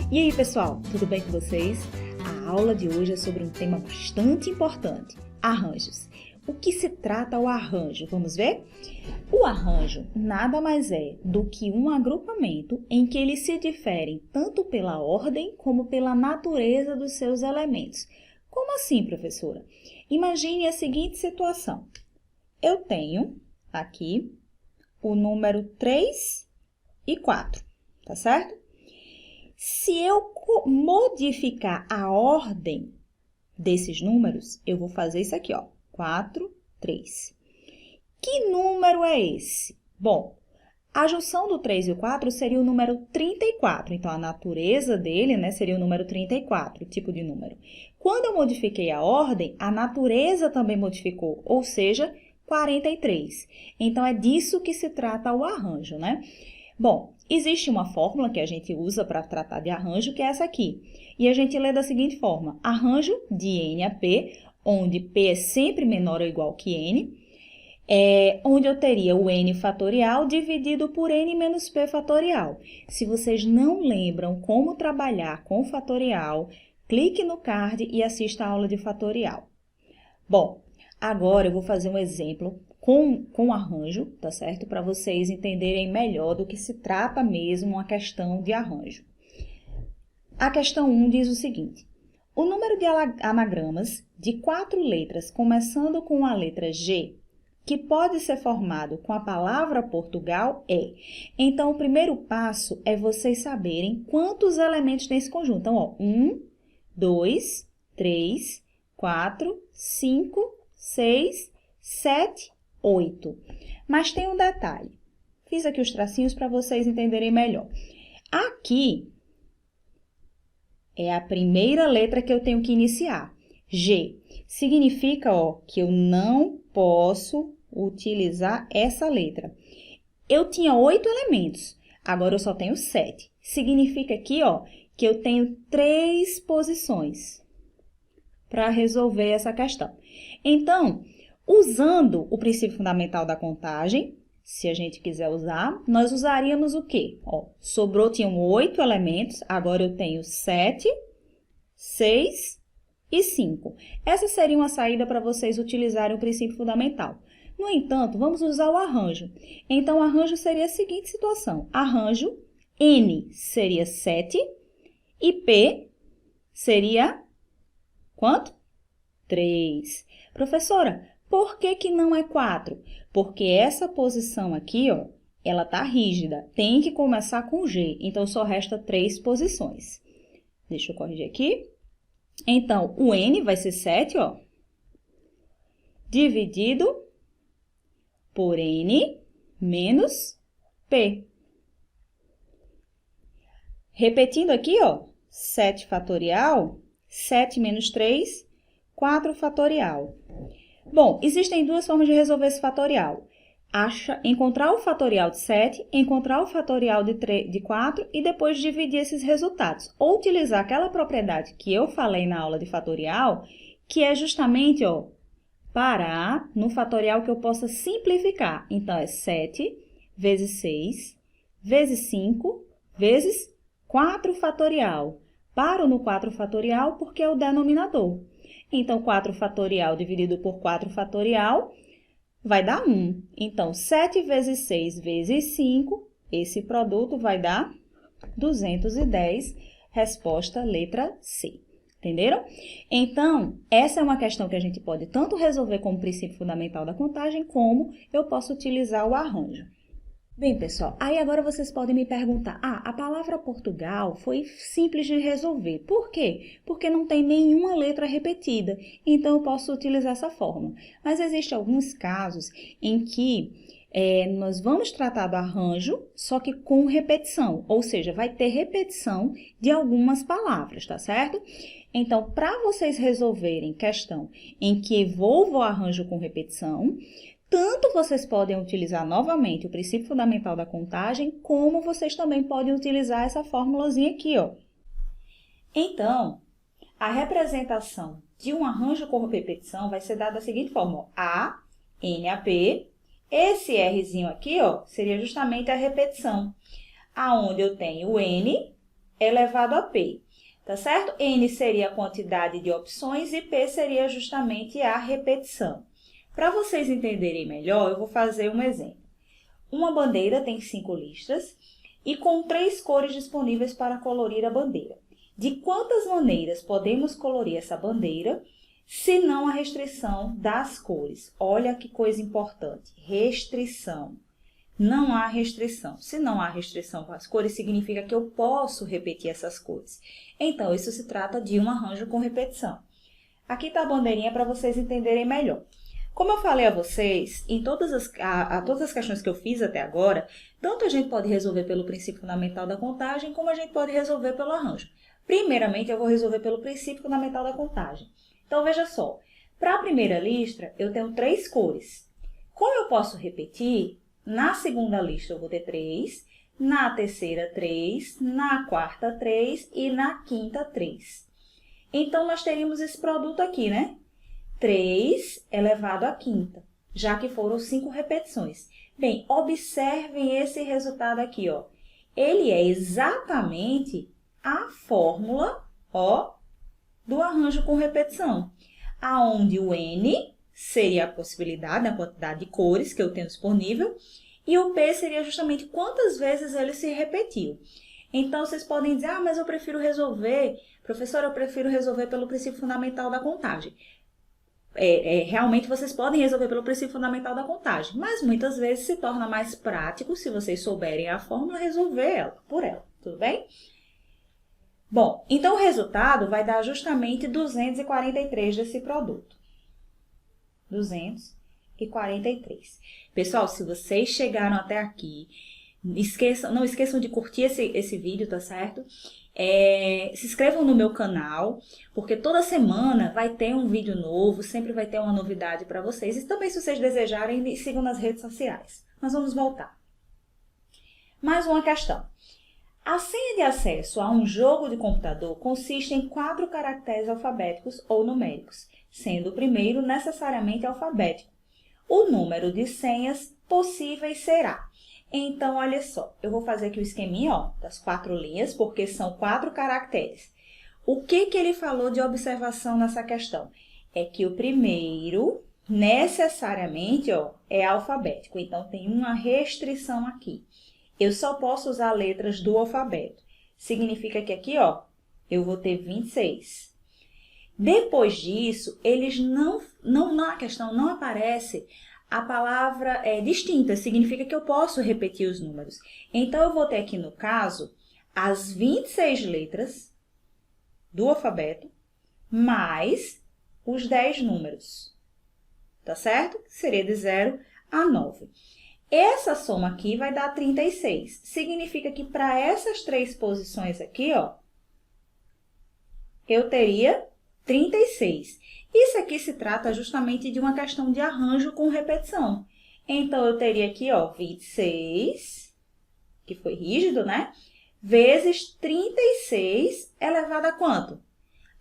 E aí, pessoal, tudo bem com vocês? A aula de hoje é sobre um tema bastante importante, arranjos. O que se trata o arranjo? Vamos ver? O arranjo nada mais é do que um agrupamento em que eles se diferem tanto pela ordem como pela natureza dos seus elementos. Como assim, professora? Imagine a seguinte situação. Eu tenho aqui o número 3 e 4, tá certo? Se eu modificar a ordem desses números, eu vou fazer isso aqui, ó, 4, 3. Que número é esse? Bom, a junção do 3 e o 4 seria o número 34. Então, a natureza dele, né, seria o número 34, o tipo de número. Quando eu modifiquei a ordem, a natureza também modificou, ou seja, 43. Então, é disso que se trata o arranjo, né? Bom, existe uma fórmula que a gente usa para tratar de arranjo, que é essa aqui. E a gente lê da seguinte forma: arranjo de N a P, onde P é sempre menor ou igual que N, onde eu teria o N fatorial dividido por N menos P fatorial. Se vocês não lembram como trabalhar com fatorial, clique no card e assista a aula de fatorial. Bom, agora eu vou fazer um exemplo com arranjo, tá certo? Para vocês entenderem melhor do que se trata mesmo uma questão de arranjo. A questão 1 diz o seguinte: o número de anagramas de 4 letras começando com a letra G, que pode ser formado com a palavra Portugal, é. Então, o primeiro passo é vocês saberem quantos elementos tem esse conjunto. Então, ó, 1, 2, 3, 4, 5, 6, 7, 8. Mas tem um detalhe. Fiz aqui os tracinhos para vocês entenderem melhor. Aqui é a primeira letra que eu tenho que iniciar. G. Significa, ó, que eu não posso utilizar essa letra. Eu tinha 8 elementos, agora eu só tenho 7. Significa aqui, ó, que eu tenho 3 posições para resolver essa questão. Então, usando o princípio fundamental da contagem, se a gente quiser usar, nós usaríamos o quê? Ó, tinham 8 elementos, agora eu tenho 7, 6 e 5. Essa seria uma saída para vocês utilizarem o princípio fundamental. No entanto, vamos usar o arranjo. Então, o arranjo seria a seguinte situação. Arranjo, N seria 7 e P seria quanto? 3. Professora, por que não é 4? Porque essa posição aqui, ó, ela tá rígida. Tem que começar com G. Então, só resta 3 posições. Deixa eu corrigir aqui. Então, o N vai ser 7, ó, dividido por N menos P. Repetindo aqui, ó, 7 fatorial, 7 menos 3, 4 fatorial. Bom, existem duas formas de resolver esse fatorial. Encontrar o fatorial de 7, encontrar o fatorial de 4 e depois dividir esses resultados. Ou utilizar aquela propriedade que eu falei na aula de fatorial, que é justamente, ó, parar no fatorial que eu possa simplificar. Então, é 7 vezes 6 vezes 5 vezes 4 fatorial. Paro no 4 fatorial porque é o denominador. Então, 4 fatorial dividido por 4 fatorial vai dar 1. Então, 7 vezes 6 vezes 5, esse produto vai dar 210. Resposta letra C. Entenderam? Então, essa é uma questão que a gente pode tanto resolver como princípio fundamental da contagem, como eu posso utilizar o arranjo. Bem, pessoal, aí agora vocês podem me perguntar, a palavra Portugal foi simples de resolver. Por quê? Porque não tem nenhuma letra repetida, então eu posso utilizar essa forma. Mas existem alguns casos em que nós vamos tratar do arranjo, só que com repetição, ou seja, vai ter repetição de algumas palavras, tá certo? Então, para vocês resolverem questão em que envolva o arranjo com repetição, tanto vocês podem utilizar novamente o princípio fundamental da contagem, como vocês também podem utilizar essa formulazinha aqui, ó. Então, a representação de um arranjo com repetição vai ser dada da seguinte forma, ó, A, N, A, P. Esse Rzinho aqui, ó, seria justamente a repetição, aonde eu tenho o N elevado a P, tá certo? N seria a quantidade de opções e P seria justamente a repetição. Para vocês entenderem melhor, eu vou fazer um exemplo. Uma bandeira tem 5 listras e com 3 cores disponíveis para colorir a bandeira. De quantas maneiras podemos colorir essa bandeira, se não a restrição das cores? Olha que coisa importante, restrição. Não há restrição. Se não há restrição para as cores, significa que eu posso repetir essas cores. Então, isso se trata de um arranjo com repetição. Aqui está a bandeirinha para vocês entenderem melhor. Como eu falei a vocês, em todas as questões que eu fiz até agora, tanto a gente pode resolver pelo princípio fundamental da contagem, como a gente pode resolver pelo arranjo. Primeiramente, eu vou resolver pelo princípio fundamental da contagem. Então, veja só, para a primeira lista, eu tenho 3 cores. Como eu posso repetir, na segunda lista eu vou ter 3, na terceira 3, na quarta 3 e na quinta 3. Então, nós teríamos esse produto aqui, né? 3 elevado à quinta, já que foram 5 repetições. Bem, observem esse resultado aqui, ó. Ele é exatamente a fórmula, ó, do arranjo com repetição, aonde o N seria a possibilidade, a quantidade de cores que eu tenho disponível, e o P seria justamente quantas vezes ele se repetiu. Então, vocês podem dizer, ah, mas eu prefiro resolver, professora, eu prefiro resolver pelo princípio fundamental da contagem. Realmente, vocês podem resolver pelo princípio fundamental da contagem, mas muitas vezes se torna mais prático, se vocês souberem a fórmula, resolver ela, por ela, tudo bem? Bom, então o resultado vai dar justamente 243 desse produto. 243. Pessoal, se vocês chegaram até aqui, não esqueçam de curtir esse vídeo, tá certo? Se inscrevam no meu canal, porque toda semana vai ter um vídeo novo, sempre vai ter uma novidade para vocês. E também, se vocês desejarem, me sigam nas redes sociais. Mas vamos voltar. Mais uma questão. A senha de acesso a um jogo de computador consiste em 4 caracteres alfabéticos ou numéricos, sendo o primeiro necessariamente alfabético. O número de senhas possíveis será. Então, olha só, eu vou fazer aqui o esqueminha, ó, das 4 linhas, porque são 4 caracteres. O que ele falou de observação nessa questão? É que o primeiro, necessariamente, ó, é alfabético. Então, tem uma restrição aqui. Eu só posso usar letras do alfabeto. Significa que aqui, ó, eu vou ter 26. Depois disso, na questão não aparece a palavra distinta, significa que eu posso repetir os números. Então, eu vou ter aqui, no caso, as 26 letras do alfabeto, mais os 10 números, tá certo? Seria de 0 a 9. Essa soma aqui vai dar 36. Significa que para essas 3 posições aqui, ó, eu teria 36. Isso aqui se trata justamente de uma questão de arranjo com repetição. Então, eu teria aqui, ó, 26, que foi rígido, né? Vezes 36 elevado a quanto?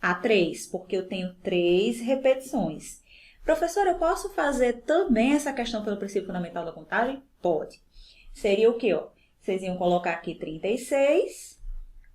A 3, porque eu tenho 3 repetições. Professora, eu posso fazer também essa questão pelo princípio fundamental da contagem? Pode. Seria o quê, ó? Vocês iam colocar aqui 36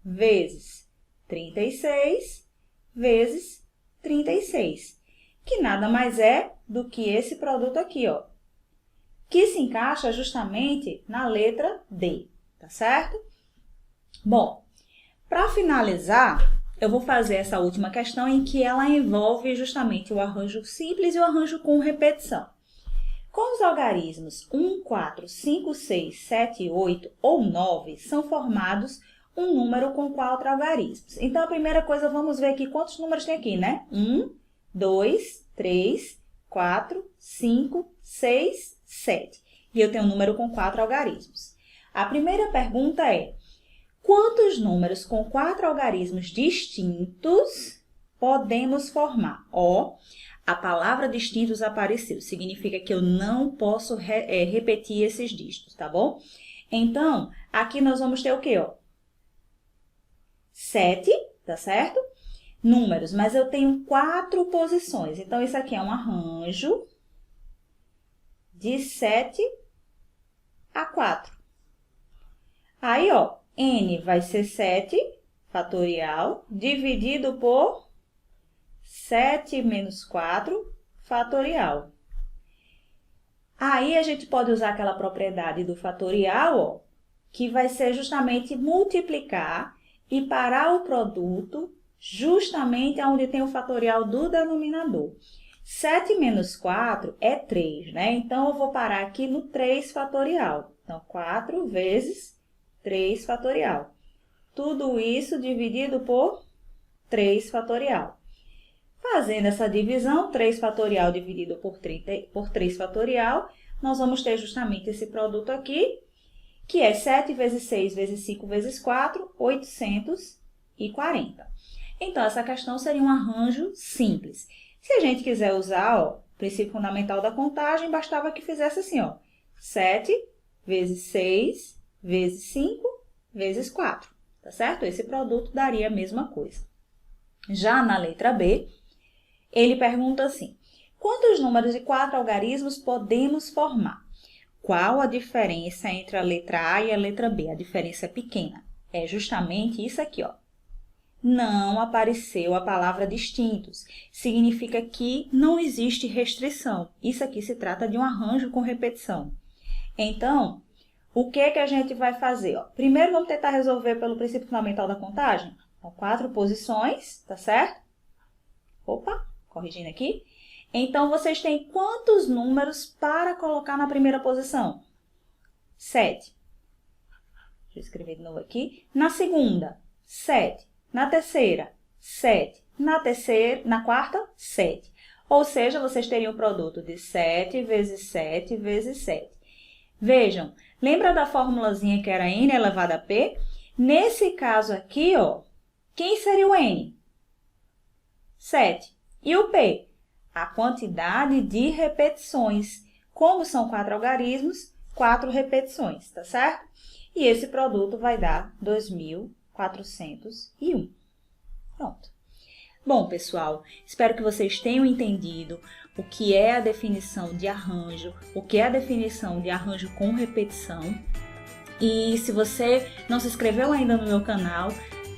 vezes 36 vezes 36, que nada mais é do que esse produto aqui, ó, que se encaixa justamente na letra D, tá certo? Bom, para finalizar, eu vou fazer essa última questão em que ela envolve justamente o arranjo simples e o arranjo com repetição. Com os algarismos 1, 4, 5, 6, 7, 8 ou 9, são formados um número com 4 algarismos. Então, a primeira coisa, vamos ver aqui quantos números tem aqui, né? 1, 2, 3, 4, 5, 6, 7. E eu tenho um número com 4 algarismos. A primeira pergunta é: quantos números com 4 algarismos distintos podemos formar? Ó, a palavra distintos apareceu. Significa que eu não posso repetir esses dígitos, tá bom? Então, aqui nós vamos ter o quê, ó? 7, tá certo? Números, mas eu tenho 4 posições. Então, isso aqui é um arranjo de 7 a 4. Aí, ó, N vai ser 7 fatorial dividido por 7 menos 4 fatorial. Aí a gente pode usar aquela propriedade do fatorial, ó, que vai ser justamente multiplicar e parar o produto justamente onde tem o fatorial do denominador. 7 menos 4 é 3, né? Então, eu vou parar aqui no 3 fatorial. Então, 4 vezes 3 fatorial. Tudo isso dividido por 3 fatorial. Fazendo essa divisão, 3 fatorial dividido por 3 fatorial, nós vamos ter justamente esse produto aqui, que é 7 vezes 6 vezes 5 vezes 4, 840. Então, essa questão seria um arranjo simples. Se a gente quiser usar, ó, o princípio fundamental da contagem, bastava que fizesse assim, ó, 7 vezes 6 vezes 5 vezes 4, tá certo? Esse produto daria a mesma coisa. Já na letra B, ele pergunta assim, quantos números de 4 algarismos podemos formar? Qual a diferença entre a letra A e a letra B? A diferença é pequena. É justamente isso aqui, ó. Não apareceu a palavra distintos. Significa que não existe restrição. Isso aqui se trata de um arranjo com repetição. Então, o que que a gente vai fazer? Ó? Primeiro, vamos tentar resolver pelo princípio fundamental da contagem. Então, 4 posições, tá certo? Opa, corrigindo aqui. Então, vocês têm quantos números para colocar na primeira posição? 7. Deixa eu escrever de novo aqui. Na segunda, 7. Na terceira, 7. Na quarta, 7. Ou seja, vocês teriam o produto de 7 vezes 7 vezes 7. Vejam, lembra da formulazinha que era n elevado a p? Nesse caso aqui, ó, quem seria o n? 7. E o p? A quantidade de repetições. Como são 4 algarismos, 4 repetições, tá certo? E esse produto vai dar 2.401. Pronto. Bom, pessoal, espero que vocês tenham entendido o que é a definição de arranjo, o que é a definição de arranjo com repetição. E se você não se inscreveu ainda no meu canal,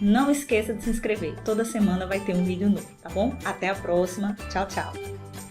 não esqueça de se inscrever. Toda semana vai ter um vídeo novo, tá bom? Até a próxima. Tchau, tchau!